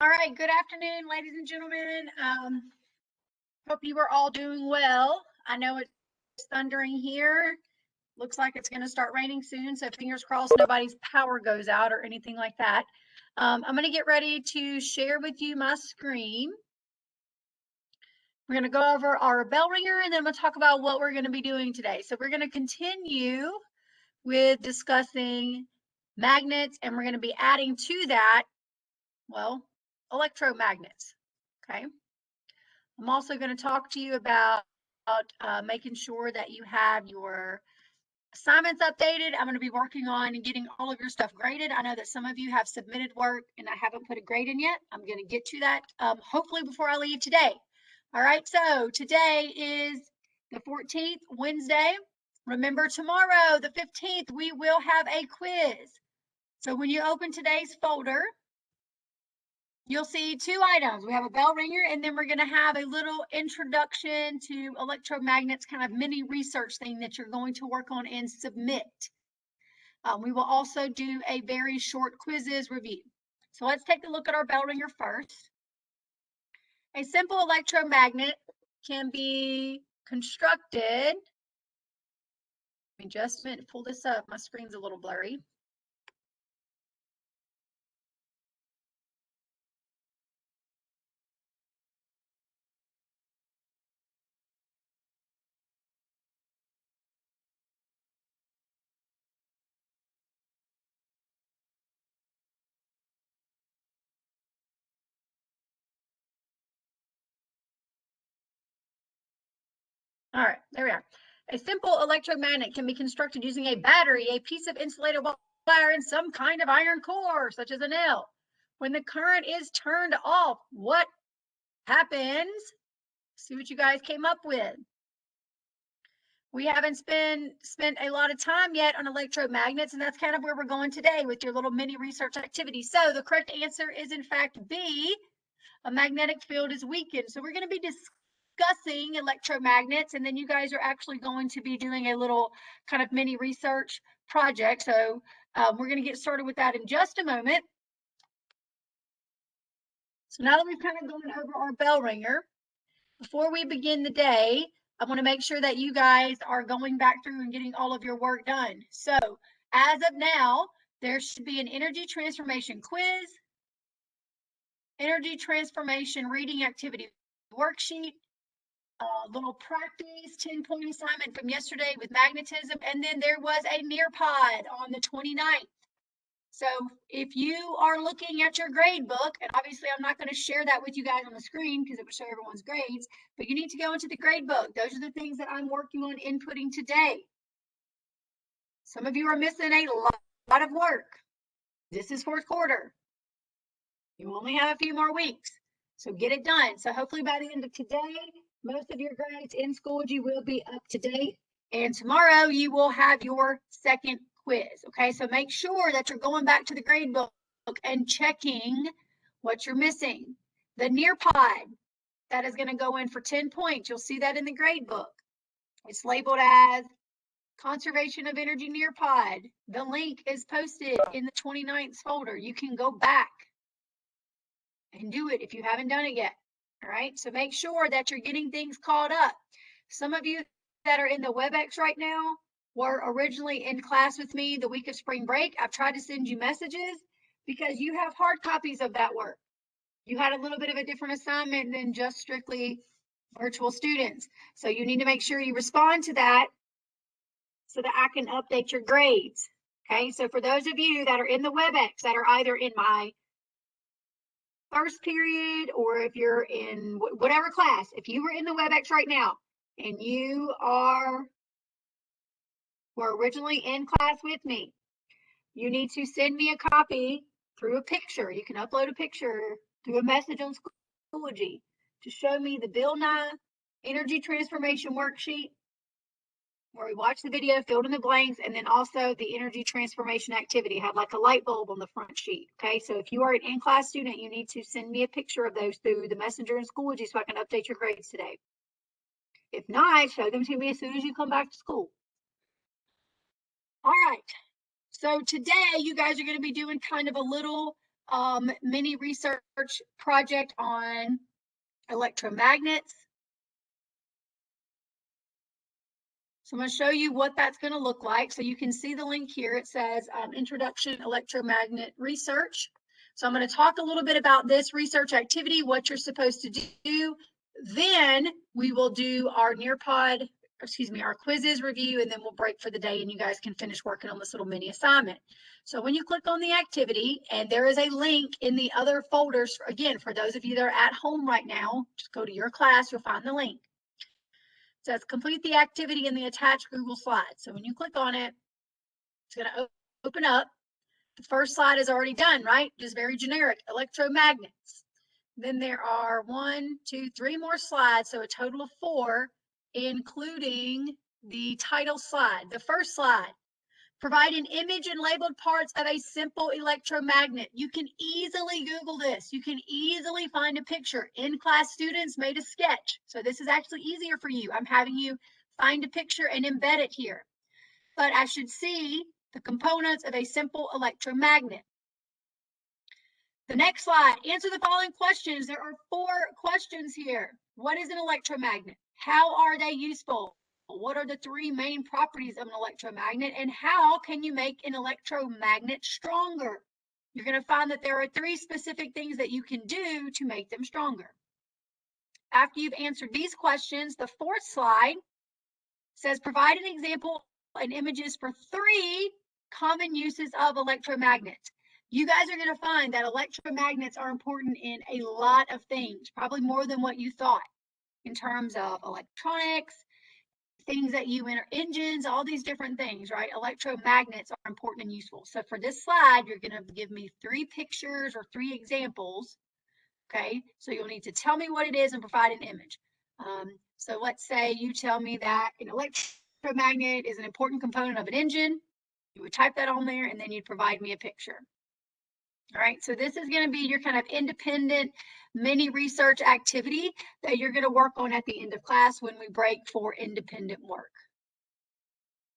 All right, good afternoon, ladies and gentlemen. Hope you are all doing well. I know it's thundering here. Looks like it's going to start raining soon, so fingers crossed nobody's power goes out or anything like that. I'm going to get ready to share with you my screen. We're going to go over our bell ringer, and then we'll talk about what we're going to be doing today. So we're going to continue with discussing magnets, and we're going to be adding to that, well, electromagnets. Okay. I'm also going to talk to you about making sure that you have your assignments updated. I'm going to be working on getting all of your stuff graded. I know that some of you have submitted work and I haven't put a grade in yet. I'm going to get to that hopefully before I leave today. All right, so today is the 14th, Wednesday. Remember, tomorrow, the 15th, we will have a quiz. So when you open today's folder, you'll see two items. We have a bell ringer, and then we're going to have a little introduction to electromagnets, kind of mini research thing that you're going to work on and submit. We will also do a very short quizzes review. So let's take a look at our bell ringer first. A simple electromagnet can be constructed. Let me just a minute, pull this up. My screen's a little blurry. All right, there we are. A simple electromagnet can be constructed using a battery, a piece of insulated wire, and some kind of iron core, such as a nail. When the current is turned off, what happens? See what you guys came up with. We haven't spent a lot of time yet on electromagnets, and that's kind of where we're going today with your little mini research activity. So the correct answer is, in fact, B. A magnetic field is weakened. So we're going to be discussing electromagnets, and then you guys are actually going to be doing a little kind of mini research project. So we're going to get started with that in just a moment. So now that we've kind of gone over our bell ringer, before we begin the day, I want to make sure that you guys are going back through and getting all of your work done. So as of now, there should be an energy transformation quiz, energy transformation reading activity worksheet, a little practice 10-point assignment from yesterday with magnetism, and then there was a Nearpod on the 29th. So if you are looking at your grade book, and obviously I'm not going to share that with you guys on the screen because it would show everyone's grades, but you need to go into the grade book. Those are the things that I'm working on inputting today. Some of you are missing a lot of work. This is fourth quarter. You only have a few more weeks, so get it done. So hopefully by the end of today, most of your grades in Schoology will be up to date. And tomorrow you will have your second quiz. Okay, so make sure that you're going back to the grade book and checking what you're missing. The Nearpod, that is going to go in for 10 points. You'll see that in the grade book. It's labeled as Conservation of Energy Nearpod. The link is posted in the 29th folder. You can go back and do it if you haven't done it yet. All right, so make sure that you're getting things caught up. Some of you that are in the WebEx right now were originally in class with me the week of spring break. I've tried to send you messages because you have hard copies of that work. You had a little bit of a different assignment than just strictly virtual students. So you need to make sure you respond to that so that I can update your grades. Okay, so for those of you that are in the WebEx that are either in my first period, or if you're in whatever class, if you were in the WebEx right now and you were originally in class with me, you need to send me a copy through a picture. You can upload a picture through a message on Schoology to show me the Bill Nye Energy Transformation Worksheet, where we watch the video, filled in the blanks, and then also the energy transformation activity. Have like a light bulb on the front sheet. Okay, so if you are an in-class student, you need to send me a picture of those through the messenger in Schoology so I can update your grades today. If not, show them to me as soon as you come back to school. All right, so today you guys are going to be doing kind of a little mini research project on electromagnets. So I'm going to show you what that's going to look like. So you can see the link here. It says Introduction Electromagnet Research. So I'm going to talk a little bit about this research activity, what you're supposed to do. Then we will do our our quizzes review, and then we'll break for the day and you guys can finish working on this little mini assignment. So when you click on the activity, and there is a link in the other folders, again, for those of you that are at home right now, just go to your class, you'll find the link. It says complete the activity in the attached Google Slides. So when you click on it, it's going to open up. The first slide is already done, right? Just very generic, electromagnets. Then there are 1, 2, 3 more slides, so a total of 4, including the title slide. The first slide, provide an image and labeled parts of a simple electromagnet. You can easily Google this. You can easily find a picture. In-class students made a sketch. So this is actually easier for you. I'm having you find a picture and embed it here. But I should see the components of a simple electromagnet. The next slide, answer the following questions. There are 4 questions here. What is an electromagnet? How are they useful? What are the 3 main properties of an electromagnet? And how can you make an electromagnet stronger? You're going to find that there are 3 specific things that you can do to make them stronger. After you've answered these questions, the 4th slide says provide an example and images for 3 common uses of electromagnets. You guys are going to find that electromagnets are important in a lot of things, probably more than what you thought, in terms of electronics, things that you enter, engines, all these different things, right? Electromagnets are important and useful. So for this slide, you're going to give me 3 pictures or 3 examples. Okay, so you'll need to tell me what it is and provide an image. So let's say you tell me that an electromagnet is an important component of an engine. You would type that on there and then you'd provide me a picture. All right, so this is going to be your kind of independent mini research activity that you're going to work on at the end of class when we break for independent work.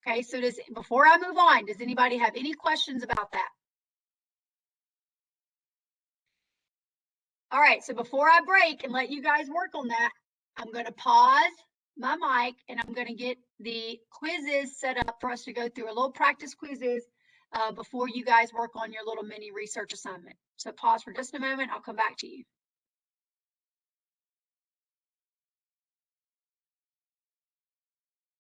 Okay, so before I move on, does anybody have any questions about that? All right, so before I break and let you guys work on that, I'm going to pause my mic and I'm going to get the quizzes set up for us to go through a little practice quizzes before you guys work on your little mini research assignment. So pause for just a moment. I'll come back to you.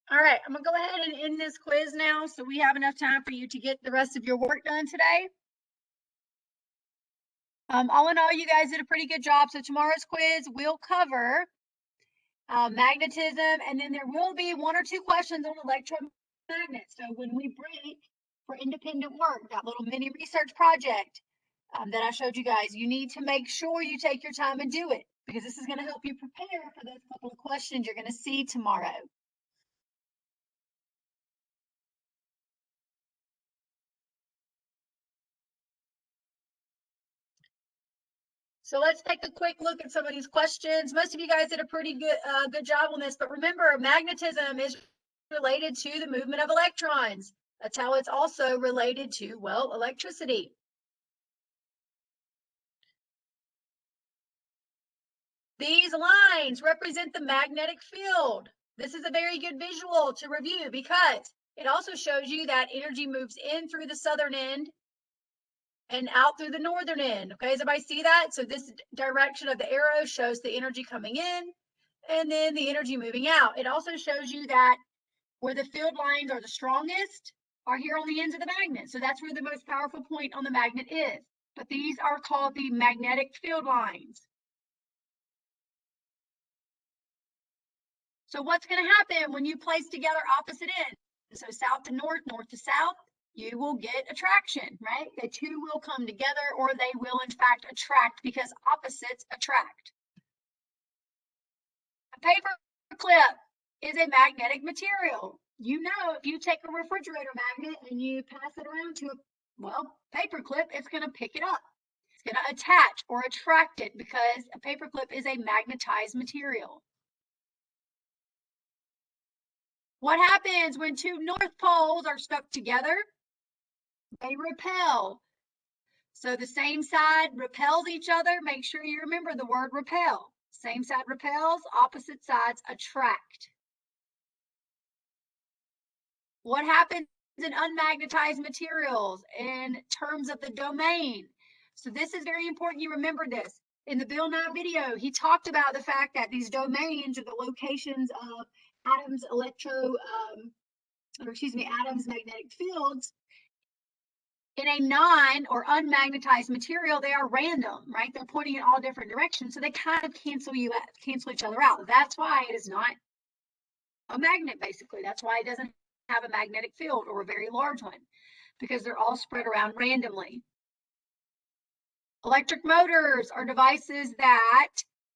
All right, I'm going to go ahead and end this quiz now so we have enough time for you to get the rest of your work done today. All in all, you guys did a pretty good job. So tomorrow's quiz will cover magnetism, and then there will be 1 or 2 questions on electromagnets. So when we break for independent work, that little mini research project that I showed you guys, you need to make sure you take your time and do it, because this is going to help you prepare for those couple of questions you're going to see tomorrow. So let's take a quick look at some of these questions. Most of you guys did a pretty good job on this, but remember, magnetism is related to the movement of electrons. That's how it's also related to, well, electricity. These lines represent the magnetic field. This is a very good visual to review because it also shows you that energy moves in through the southern end and out through the northern end. Okay, does everybody see that? So this direction of the arrow shows the energy coming in and then the energy moving out. It also shows you that where the field lines are the strongest are here on the ends of the magnet. So that's where the most powerful point on the magnet is. But these are called the magnetic field lines. So what's going to happen when you place together opposite ends? So south to north, north to south, you will get attraction, right? The 2 will come together, or they will in fact attract, because opposites attract. A paper clip is a magnetic material. You know, if you take a refrigerator magnet and you pass it around to a, well, paper clip, it's going to pick it up. It's going to attach or attract it because a paper clip is a magnetized material. What happens when 2 north poles are stuck together? They repel. So the same side repels each other. Make sure you remember the word repel. Same side repels, opposite sides attract. What happens in unmagnetized materials in terms of the domain? So this is very important you remember this. In the Bill Nye video, he talked about the fact that these domains are the locations of atoms' atoms' magnetic fields. In a non or unmagnetized material, they are random, right? They're pointing in all different directions, so they kind of cancel each other out. That's why it is not a magnet, basically. That's why it doesn't have a magnetic field or a very large one, because they're all spread around randomly. Electric motors are devices that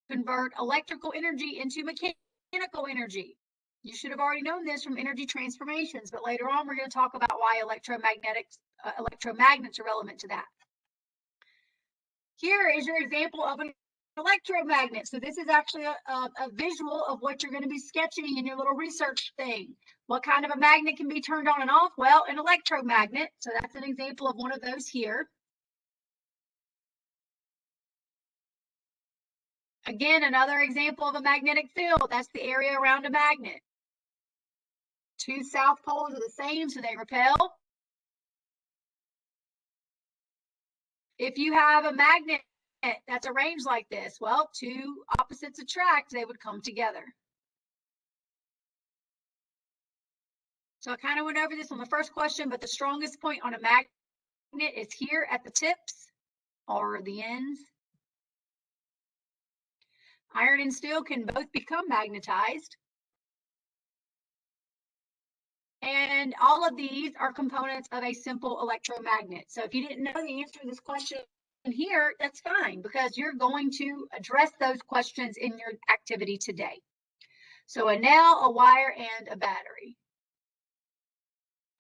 convert electrical energy into mechanical energy. You should have already known this from energy transformations, but later on we're going to talk about why electromagnets are relevant to that. Here is your example of an electromagnet. So this is actually a visual of what you're going to be sketching in your little research thing. What kind of a magnet can be turned on and off? Well, an electromagnet. So that's an example of one of those here. Again, another example of a magnetic field. That's the area around a magnet. Two south poles are the same, so they repel. If you have a magnet that's arranged like this, well, two opposites attract, they would come together. So I kind of went over this on the first question, but the strongest point on a magnet is here at the tips or the ends. Iron and steel can both become magnetized. And all of these are components of a simple electromagnet. So if you didn't know the answer to this question here, that's fine, because you're going to address those questions in your activity today. So a nail, a wire, and a battery.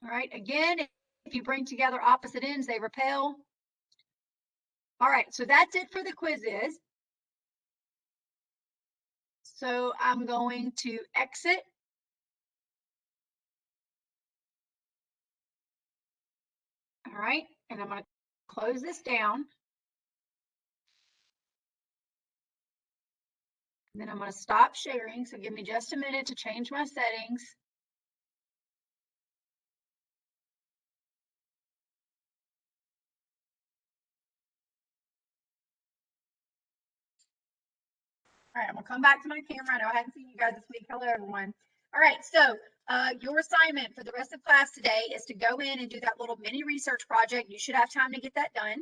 All right, again, if you bring together opposite ends, they repel. All right, so that's it for the quizzes. So I'm going to exit. All right, and I'm going to close this down. And then I'm going to stop sharing. So give me just a minute to change my settings. All right, I'm gonna come back to my camera. I know I hadn't seen you guys this week. Hello, everyone. All right, so your assignment for the rest of class today is to go in and do that little mini research project. You should have time to get that done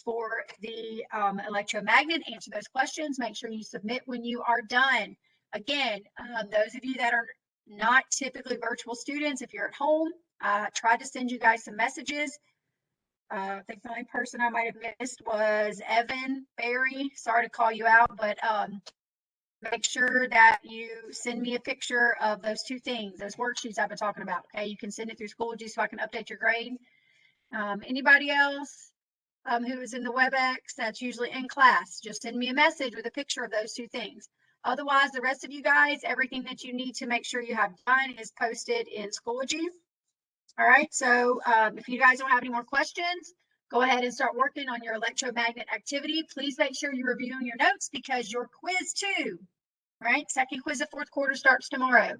for the electromagnet. Answer those questions. Make sure you submit when you are done. Again, those of you that are not typically virtual students, if you're at home, I tried to send you guys some messages. I think the only person I might have missed was Evan Barry. Sorry to call you out, but make sure that you send me a picture of those two things, those worksheets I've been talking about. Okay, you can send it through Schoology so I can update your grade. Anybody else who is in the WebEx that's usually in class, just send me a message with a picture of those two things. Otherwise, the rest of you guys, everything that you need to make sure you have done is posted in Schoology. All right, so if you guys don't have any more questions, go ahead and start working on your electromagnet activity. Please make sure you're reviewing your notes because your quiz too, right? Second quiz of fourth quarter starts tomorrow.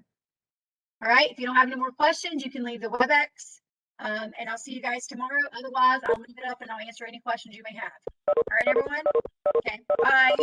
All right, if you don't have any more questions, you can leave the WebEx and I'll see you guys tomorrow. Otherwise, I'll leave it up and I'll answer any questions you may have. All right, everyone? Okay, bye.